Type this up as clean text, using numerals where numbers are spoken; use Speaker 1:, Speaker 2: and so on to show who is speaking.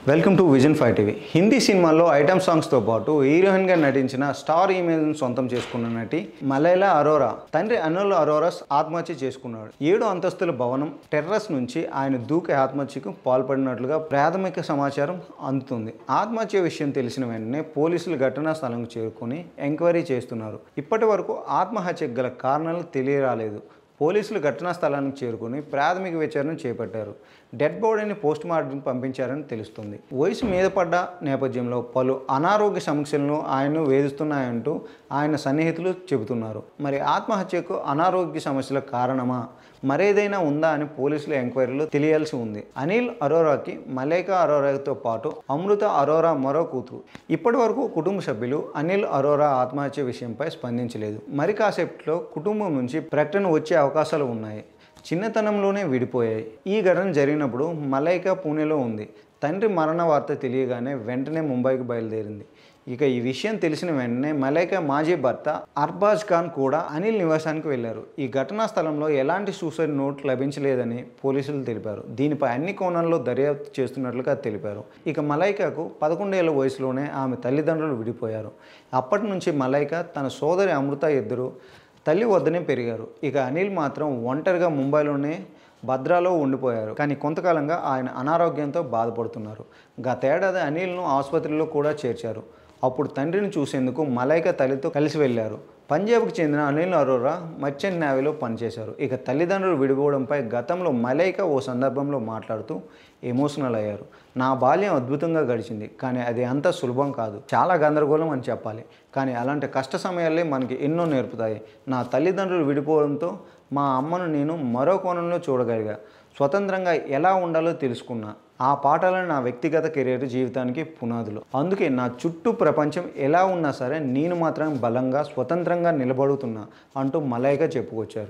Speaker 1: Welcome to vision 5 TV. Hindi సినిమాల్లో item సాంగ్స్తో పాటు హీరోయిన్గా నటించిన స్టార్ ఇమేజ్ను సొంతం చేసుకున్న నటి మలైలా అరోరా తండ్రి అనిల్ అరోరా ఆత్మహత్య చేసుకున్నాడు. 7 అంతస్తుల భవనం టెర్రస్ నుంచి ఆయన దూకి ఆత్మహత్యకు పాల్పడినట్లుగా ప్రాథమిక సమాచారం అందుతుంది. ఆత్మహత్య విషయం తెలిసిన వెంటనే పోలీసులు ఘటనా స్థలంకు చేరుకుని ఎంక్వైరీ చేస్తున్నారు. ఇప్పటి వరకు ఆత్మహత్యకు గల కారణాలు తెలియరాలేదు. పోలీసులు ఘటనా స్థలానికి చేరుకుని ప్రాథమిక విచారణ చేపట్టారు. డెడ్ బాడీని పోస్టుమార్టం పంపించారని తెలుస్తుంది. వయసు మీద పడ్డ నేపథ్యంలో పలు అనారోగ్య సమస్యలను ఆయన్ను వేధిస్తున్నాయంటూ ఆయన సన్నిహితులు చెబుతున్నారు. మరి ఆత్మహత్యకు అనారోగ్య సమస్యల కారణమా మరేదైనా ఉందా అని పోలీసుల ఎంక్వైరీలో తెలియాల్సి ఉంది. అనిల్ అరోరాకి మలైకా అరోరాతో పాటు అమృత అరోరా మరో కూతురు. ఇప్పటి వరకు కుటుంబ సభ్యులు అనిల్ అరోరా ఆత్మహత్య విషయంపై స్పందించలేదు. మరి కాసేపట్లో కుటుంబం నుంచి ప్రకటన వచ్చే అవకాశాలు ఉన్నాయి. చిన్నతనంలోనే విడిపోయాయి. ఈ ఘటన జరిగినప్పుడు మలైకా పూణేలో ఉంది. తండ్రి మరణ వార్త తెలియగానే వెంటనే ముంబైకి బయలుదేరింది. ఇక ఈ విషయం తెలిసిన వెంటనే మలైకా మాజీ భర్త అర్బాజ్ ఖాన్ కూడా అనిల్ నివాసానికి వెళ్లారు. ఈ ఘటనా స్థలంలో ఎలాంటి సూసైడ్ నోట్ లభించలేదని పోలీసులు తెలిపారు. దీనిపై అన్ని కోణాల్లో దర్యాప్తు చేస్తున్నట్లుగా తెలిపారు. ఇక మలైకాకు 11 ఏళ్ల వయసులోనే ఆమె తల్లిదండ్రులు విడిపోయారు. అప్పటి నుంచి మలైకా తన సోదరి అమృత ఇద్దరు తల్లి వద్దనే పెరిగారు. ఇక అనిల్ మాత్రం ఒంటరిగా ముంబైలోనే భద్రాలో ఉండిపోయారు. కానీ కొంతకాలంగా ఆయన అనారోగ్యంతో బాధపడుతున్నారు. గతేడాది అనిల్ను ఆసుపత్రిలో కూడా చేర్చారు. అప్పుడు తండ్రిని చూసేందుకు మలైకా తల్లితో కలిసి వెళ్లారు. పంజాబ్కు చెందిన అనిల్ అరోరా మర్చెంట్ నేవీలో పనిచేశారు. ఇక తల్లిదండ్రులు విడిపోవడంపై గతంలో మలైకా ఓ సందర్భంలో మాట్లాడుతూ ఎమోషనల్ అయ్యారు. నా బాల్యం అద్భుతంగా గడిచింది, కానీ అది అంత సులభం కాదు, చాలా గందరగోళం అని చెప్పాలి. కానీ అలాంటి కష్ట సమయాలే మనకి ఎన్నో నేర్పుతాయి. నా తల్లిదండ్రులు విడిపోవడంతో మా అమ్మను నేను మరో కోణంలో చూడగలిగా, స్వతంత్రంగా ఎలా ఉండాలో తెలుసుకున్నా. ఆ పాఠాలను నా వ్యక్తిగత కెరీర్ జీవితానికి పునాదులు. అందుకే నా చుట్టూ ప్రపంచం ఎలా ఉన్నా సరే నేను మాత్రం బలంగా స్వతంత్రంగా నిలబడుతున్నా అంటూ మలైకా చెప్పుకొచ్చారు.